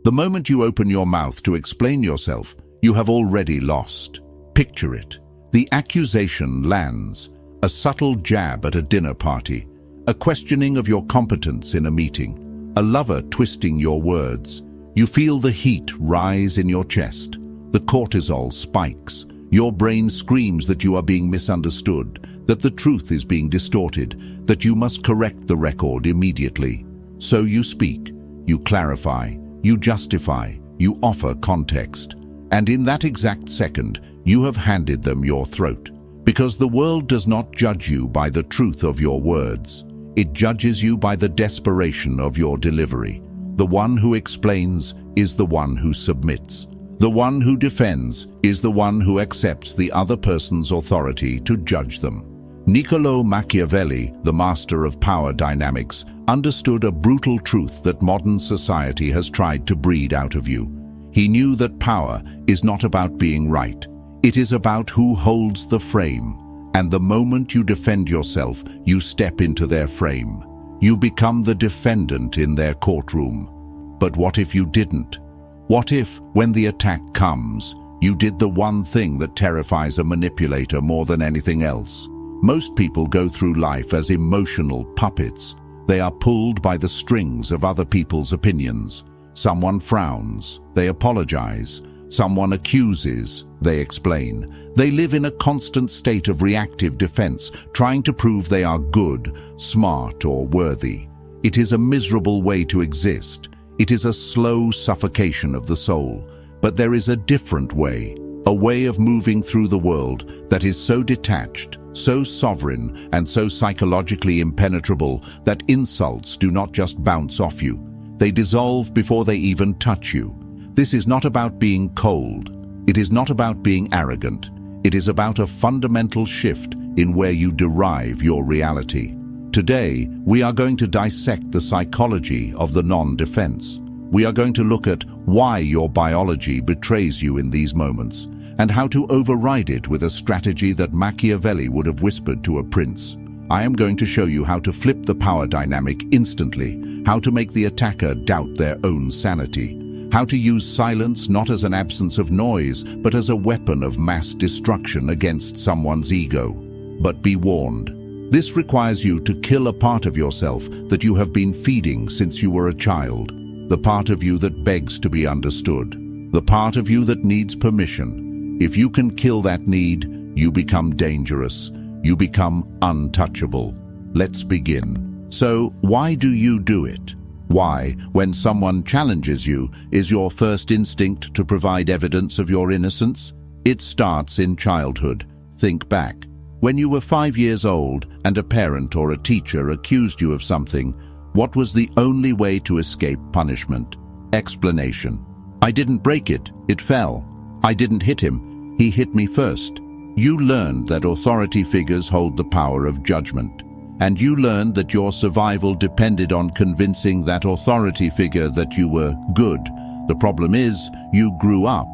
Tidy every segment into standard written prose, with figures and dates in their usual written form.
The moment you open your mouth to explain yourself, you have already lost. Picture it. The accusation lands, a subtle jab at a dinner party, a questioning of your competence in a meeting, a lover twisting your words. You feel the heat rise in your chest. The cortisol spikes. Your brain screams that you are being misunderstood, that the truth is being distorted, that you must correct the record immediately. So you speak, you clarify, you justify, you offer context. And in that exact second, you have handed them your throat. Because the world does not judge you by the truth of your words. It judges you by the desperation of your delivery. The one who explains is the one who submits. The one who defends is the one who accepts the other person's authority to judge them. Niccolò Machiavelli, the master of power dynamics, understood a brutal truth that modern society has tried to breed out of you. He knew that power is not about being right. It is about who holds the frame. And the moment you defend yourself, you step into their frame. You become the defendant in their courtroom. But what if you didn't? What if, when the attack comes, you did the one thing that terrifies a manipulator more than anything else? Most people go through life as emotional puppets. They are pulled by the strings of other people's opinions. Someone frowns, they apologize. Someone accuses, they explain. They live in a constant state of reactive defense, trying to prove they are good, smart, or worthy. It is a miserable way to exist. It is a slow suffocation of the soul. But there is a different way, a way of moving through the world that is so detached, so sovereign, and so psychologically impenetrable that insults do not just bounce off you. They dissolve before they even touch you. This is not about being cold. It is not about being arrogant. It is about a fundamental shift in where you derive your reality. Today, we are going to dissect the psychology of the non-defense. We are going to look at why your biology betrays you in these moments, and how to override it with a strategy that Machiavelli would have whispered to a prince. I am going to show you how to flip the power dynamic instantly, how to make the attacker doubt their own sanity, how to use silence not as an absence of noise, but as a weapon of mass destruction against someone's ego. But be warned, this requires you to kill a part of yourself that you have been feeding since you were a child, the part of you that begs to be understood, the part of you that needs permission. If you can kill that need, you become dangerous. You become untouchable. Let's begin. So, why do you do it? Why, when someone challenges you, is your first instinct to provide evidence of your innocence? It starts in childhood. Think back. When you were 5 years old and a parent or a teacher accused you of something, what was the only way to escape punishment? Explanation. I didn't break it, it fell. I didn't hit him, he hit me first. You learned that authority figures hold the power of judgment. And you learned that your survival depended on convincing that authority figure that you were good. The problem is, you grew up,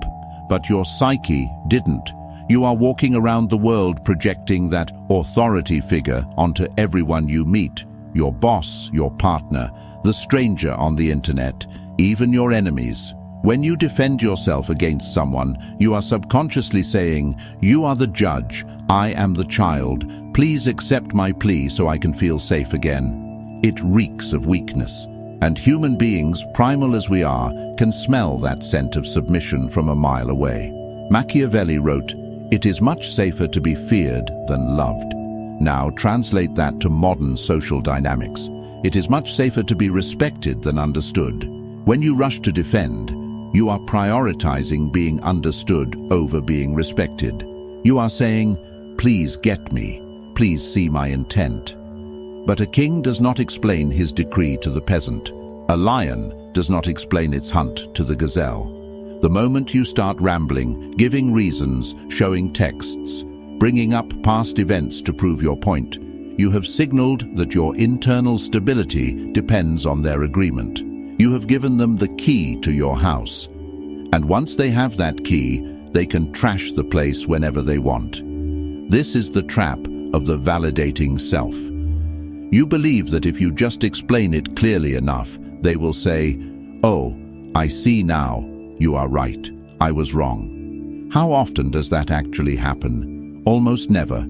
but your psyche didn't. You are walking around the world projecting that authority figure onto everyone you meet. Your boss, your partner, the stranger on the internet, even your enemies. When you defend yourself against someone, you are subconsciously saying, "You are the judge, I am the child. Please accept my plea so I can feel safe again." It reeks of weakness. And human beings, primal as we are, can smell that scent of submission from a mile away. Machiavelli wrote, "It is much safer to be feared than loved." Now translate that to modern social dynamics. It is much safer to be respected than understood. When you rush to defend, you are prioritizing being understood over being respected. You are saying, "Please get me. Please see my intent." But a king does not explain his decree to the peasant. A lion does not explain its hunt to the gazelle. The moment you start rambling, giving reasons, showing texts, bringing up past events to prove your point, you have signaled that your internal stability depends on their agreement. You have given them the key to your house. And once they have that key, they can trash the place whenever they want. This is the trap of the validating self. You believe that if you just explain it clearly enough, they will say, "Oh, I see now. You are right. I was wrong. How often does that actually happen? Almost never.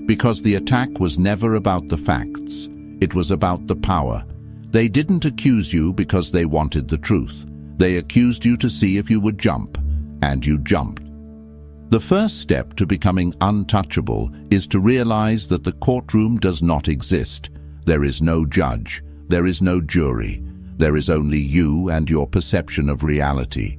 Because the attack was never about the facts. It was about the power. They didn't accuse you because they wanted the truth. They accused you to see if you would jump. And you jumped. The first step to becoming untouchable is to realize that the courtroom does not exist. There is no judge. There is no jury. There is only you and your perception of reality.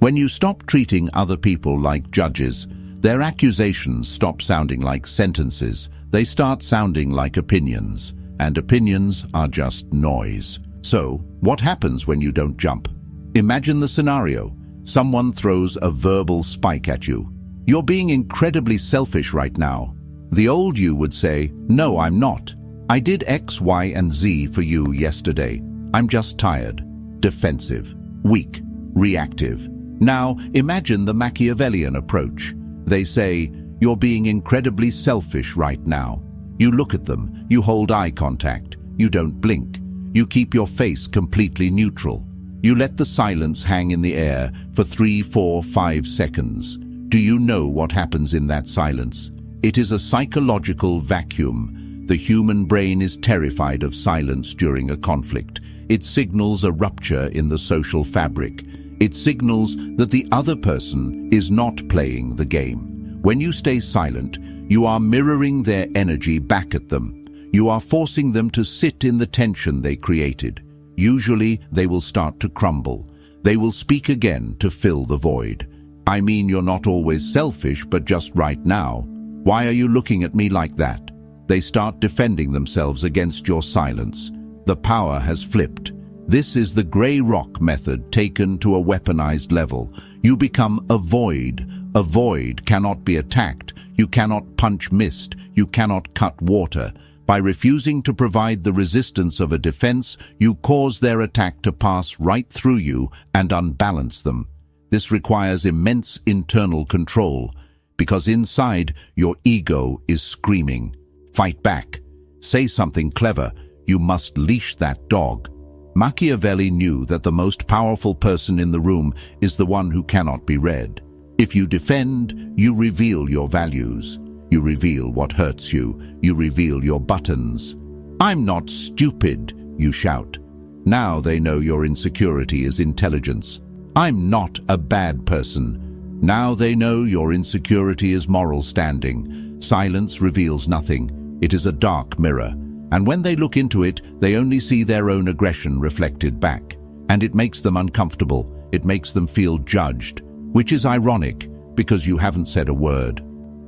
When you stop treating other people like judges, their accusations stop sounding like sentences. They start sounding like opinions. And opinions are just noise. So, what happens when you don't jump? Imagine the scenario. Someone throws a verbal spike at you. You're being incredibly selfish right now. The old you would say, "No, I'm not. I did X, Y, and Z for you yesterday. I'm just tired." Defensive, weak, reactive. Now, imagine the Machiavellian approach. They say, "You're being incredibly selfish right now." You look at them, you hold eye contact, you don't blink. You keep your face completely neutral. You let the silence hang in the air for 3, 4, 5 seconds. Do you know what happens in that silence? It is a psychological vacuum. The human brain is terrified of silence during a conflict. It signals a rupture in the social fabric. It signals that the other person is not playing the game. When you stay silent, you are mirroring their energy back at them. You are forcing them to sit in the tension they created. Usually, they will start to crumble. They will speak again to fill the void. "I mean, you're not always selfish, but just right now. Why are you looking at me like that?" They start defending themselves against your silence. The power has flipped. This is the grey rock method taken to a weaponized level. You become a void. A void cannot be attacked. You cannot punch mist. You cannot cut water. By refusing to provide the resistance of a defense, you cause their attack to pass right through you and unbalance them. This requires immense internal control, because inside, your ego is screaming. Fight back. Say something clever. You must leash that dog. Machiavelli knew that the most powerful person in the room is the one who cannot be read. If you defend, you reveal your values. You reveal what hurts you. You reveal your buttons. "I'm not stupid," you shout. Now they know your insecurity is intelligence. "I'm not a bad person." Now they know your insecurity is moral standing. Silence reveals nothing. It is a dark mirror. And when they look into it, they only see their own aggression reflected back. And it makes them uncomfortable. It makes them feel judged, which is ironic because you haven't said a word.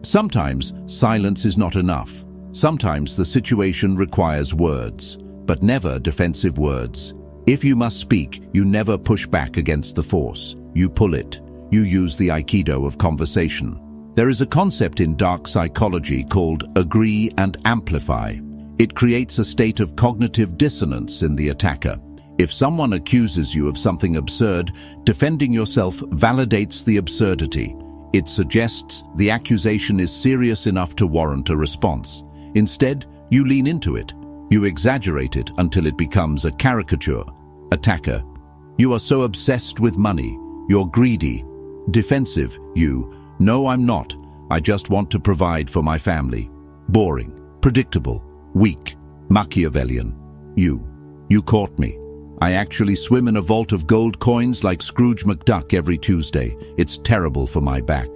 Sometimes silence is not enough. Sometimes the situation requires words, but never defensive words. If you must speak, you never push back against the force. You pull it. You use the aikido of conversation. There is a concept in dark psychology called agree and amplify. It creates a state of cognitive dissonance in the attacker. If someone accuses you of something absurd, defending yourself validates the absurdity. It suggests the accusation is serious enough to warrant a response. Instead, you lean into it. You exaggerate it until it becomes a caricature. Attacker. You are so obsessed with money. You're greedy. Defensive. You. No, I'm not. I just want to provide for my family. Boring. Predictable. Weak. Machiavellian. You. You caught me. I actually swim in a vault of gold coins like Scrooge McDuck every Tuesday. It's terrible for my back.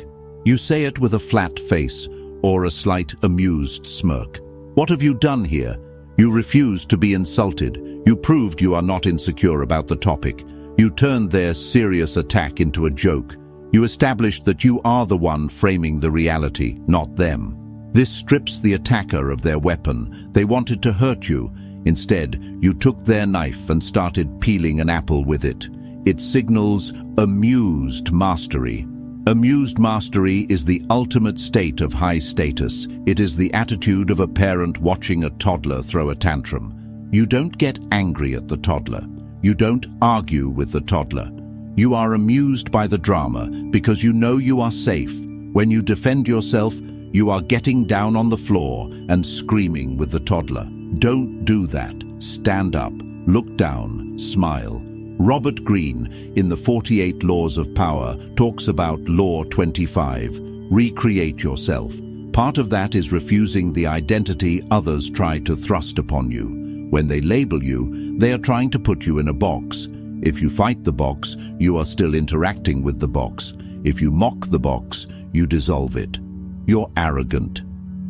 You say it with a flat face or a slight amused smirk. What have you done here? You refused to be insulted. You proved you are not insecure about the topic. You turned their serious attack into a joke. You established that you are the one framing the reality, not them. This strips the attacker of their weapon. They wanted to hurt you. Instead, you took their knife and started peeling an apple with it. It signals amused mastery. Amused mastery is the ultimate state of high status. It is the attitude of a parent watching a toddler throw a tantrum. You don't get angry at the toddler. You don't argue with the toddler. You are amused by the drama because you know you are safe. When you defend yourself, you are getting down on the floor and screaming with the toddler. Don't do that. Stand up, look down, smile. Robert Greene, in the 48 Laws of Power, talks about Law 25, recreate yourself. Part of that is refusing the identity others try to thrust upon you. When they label you, they are trying to put you in a box. If you fight the box, you are still interacting with the box. If you mock the box, you dissolve it. You're arrogant.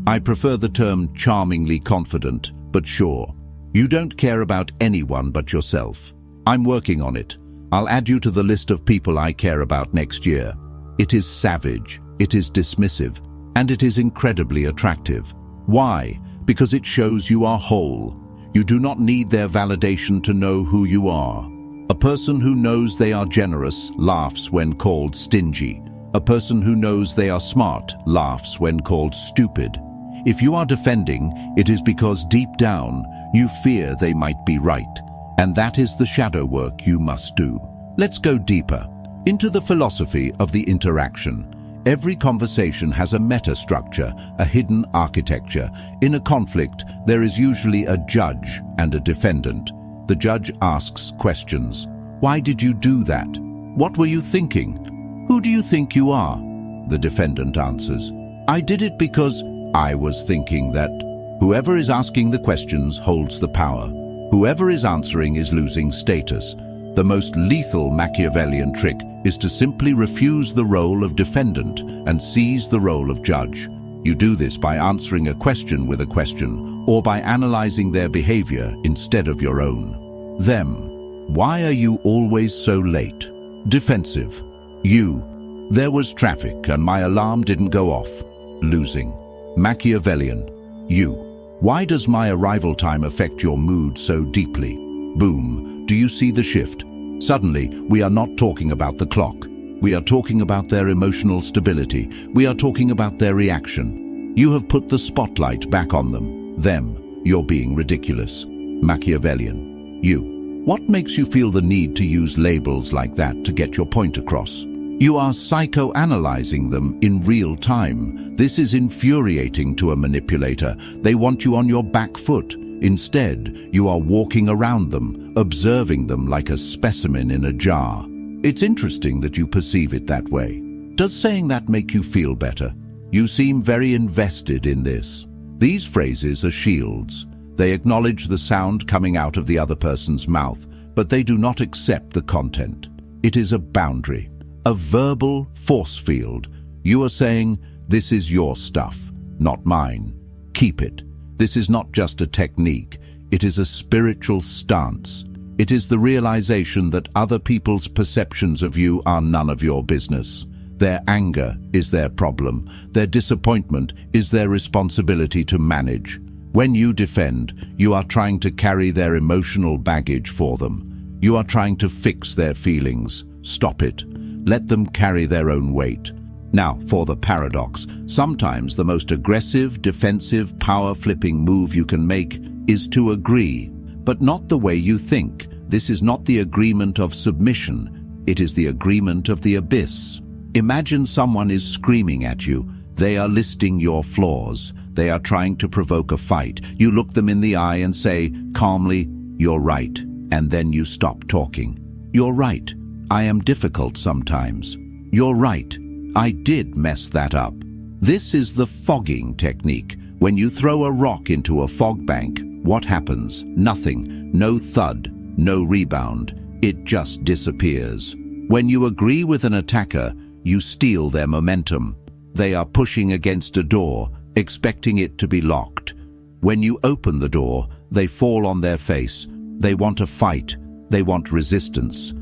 I prefer the term charmingly confident, but sure. You don't care about anyone but yourself. I'm working on it. I'll add you to the list of people I care about next year. It is savage, it is dismissive, and it is incredibly attractive. Why? Because it shows you are whole. You do not need their validation to know who you are. A person who knows they are generous laughs when called stingy. A person who knows they are smart laughs when called stupid. If you are defending, it is because deep down, you fear they might be right. And that is the shadow work you must do. Let's go deeper into the philosophy of the interaction. Every conversation has a meta-structure, a hidden architecture. In a conflict, there is usually a judge and a defendant. The judge asks questions. Why did you do that? What were you thinking? Who do you think you are? The defendant answers, I did it because I was thinking that. Whoever is asking the questions holds the power. Whoever is answering is losing status. The most lethal Machiavellian trick is to simply refuse the role of defendant and seize the role of judge. You do this by answering a question with a question, or by analyzing their behavior instead of your own. Them. Why are you always so late? Defensive. You. There was traffic and my alarm didn't go off. Losing. Machiavellian. You. Why does my arrival time affect your mood so deeply? Boom. Do you see the shift? Suddenly, we are not talking about the clock. We are talking about their emotional stability. We are talking about their reaction. You have put the spotlight back on them. Them. You're being ridiculous. Machiavellian. You. What makes you feel the need to use labels like that to get your point across? You are psychoanalyzing them in real time. This is infuriating to a manipulator. They want you on your back foot. Instead, you are walking around them, observing them like a specimen in a jar. It's interesting that you perceive it that way. Does saying that make you feel better? You seem very invested in this. These phrases are shields. They acknowledge the sound coming out of the other person's mouth, but they do not accept the content. It is a boundary, a verbal force field. You are saying, this is your stuff, not mine. Keep it. This is not just a technique. It is a spiritual stance. It is the realization that other people's perceptions of you are none of your business. Their anger is their problem. Their disappointment is their responsibility to manage. When you defend, you are trying to carry their emotional baggage for them. You are trying to fix their feelings. Stop it. Let them carry their own weight. Now, for the paradox, sometimes the most aggressive, defensive, power-flipping move you can make is to agree, but not the way you think. This is not the agreement of submission. It is the agreement of the abyss. Imagine someone is screaming at you. They are listing your flaws. They are trying to provoke a fight. You look them in the eye and say, calmly, you're right, and then you stop talking. You're right. I am difficult sometimes. You're right. I did mess that up. This is the fogging technique. When you throw a rock into a fog bank, what happens? Nothing. No thud. No rebound. It just disappears. When you agree with an attacker, you steal their momentum. They are pushing against a door, expecting it to be locked. When you open the door, they fall on their face. They want a fight. They want resistance.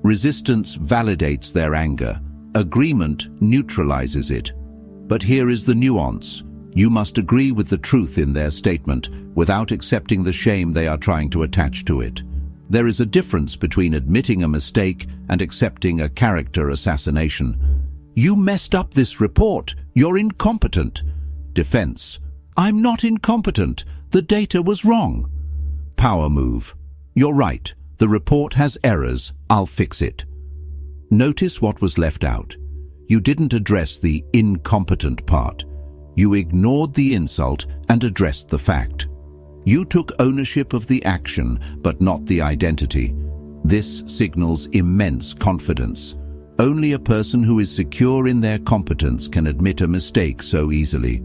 Resistance validates their anger. Agreement neutralizes it. But here is the nuance. You must agree with the truth in their statement without accepting the shame they are trying to attach to it. There is a difference between admitting a mistake and accepting a character assassination. You messed up this report. You're incompetent. Defense. I'm not incompetent. The data was wrong. Power move. You're right. The report has errors. I'll fix it. Notice what was left out. You didn't address the incompetent part. You ignored the insult and addressed the fact. You took ownership of the action, but not the identity. This signals immense confidence. Only a person who is secure in their competence can admit a mistake so easily.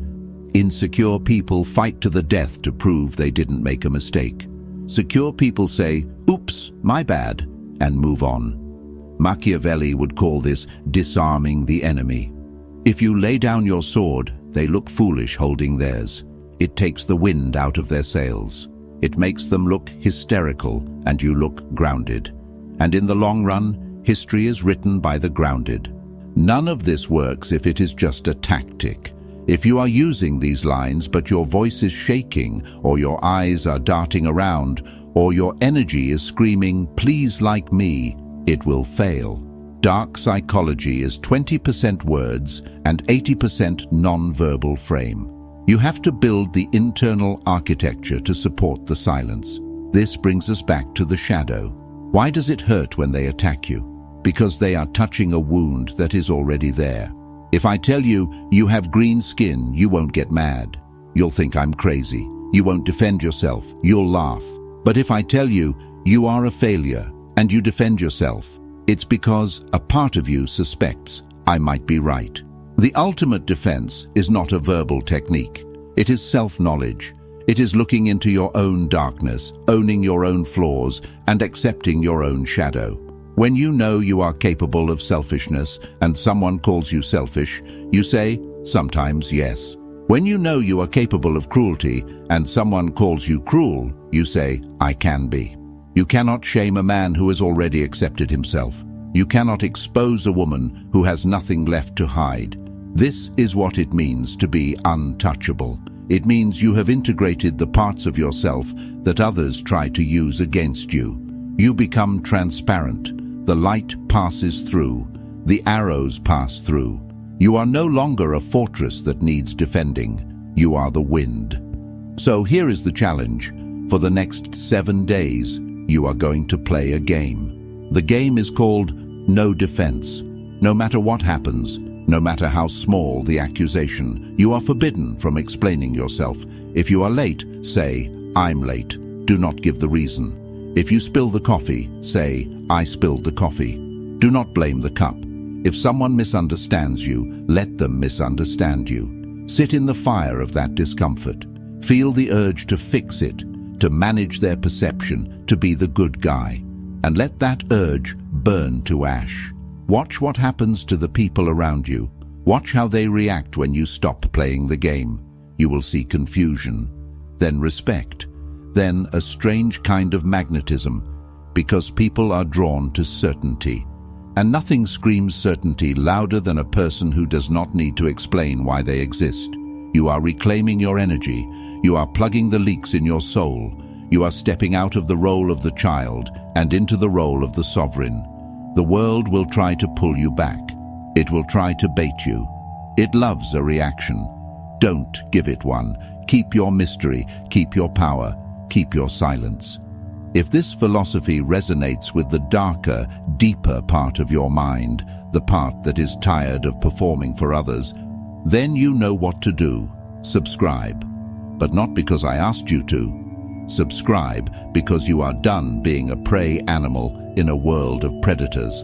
Insecure people fight to the death to prove they didn't make a mistake. Secure people say, "Oops, my bad," and move on. Machiavelli would call this disarming the enemy. If you lay down your sword, they look foolish holding theirs. It takes the wind out of their sails. It makes them look hysterical, and you look grounded. And in the long run, history is written by the grounded. None of this works if it is just a tactic. If you are using these lines but your voice is shaking, or your eyes are darting around, or your energy is screaming, "Please like me," it will fail. Dark psychology is 20% words and 80% non-verbal frame. You have to build the internal architecture to support the silence. This brings us back to the shadow. Why does it hurt when they attack you? Because they are touching a wound that is already there. If I tell you, you have green skin, you won't get mad. You'll think I'm crazy. You won't defend yourself. You'll laugh. But if I tell you, you are a failure, and you defend yourself, it's because a part of you suspects I might be right. The ultimate defense is not a verbal technique. It is self-knowledge. It is looking into your own darkness, owning your own flaws, and accepting your own shadow. When you know you are capable of selfishness and someone calls you selfish, you say, sometimes yes. When you know you are capable of cruelty and someone calls you cruel, you say, I can be. You cannot shame a man who has already accepted himself. You cannot expose a woman who has nothing left to hide. This is what it means to be untouchable. It means you have integrated the parts of yourself that others try to use against you. You become transparent. The light passes through. The arrows pass through. You are no longer a fortress that needs defending. You are the wind. So here is the challenge. For the next 7 days, you are going to play a game. The game is called No Defense. No matter what happens, no matter how small the accusation, you are forbidden from explaining yourself. If you are late, say, I'm late. Do not give the reason. If you spill the coffee, say, I spilled the coffee. Do not blame the cup. If someone misunderstands you, let them misunderstand you. Sit in the fire of that discomfort. Feel the urge to fix it, to manage their perception, to be the good guy. And let that urge burn to ash. Watch what happens to the people around you. Watch how they react when you stop playing the game. You will see confusion, then respect, then a strange kind of magnetism, because people are drawn to certainty. And nothing screams certainty louder than a person who does not need to explain why they exist. You are reclaiming your energy. You are plugging the leaks in your soul. You are stepping out of the role of the child and into the role of the sovereign. The world will try to pull you back. It will try to bait you. It loves a reaction. Don't give it one. Keep your mystery, keep your power, keep your silence. If this philosophy resonates with the darker, deeper part of your mind, the part that is tired of performing for others, then you know what to do. Subscribe. But not because I asked you to. Subscribe because you are done being a prey animal in a world of predators.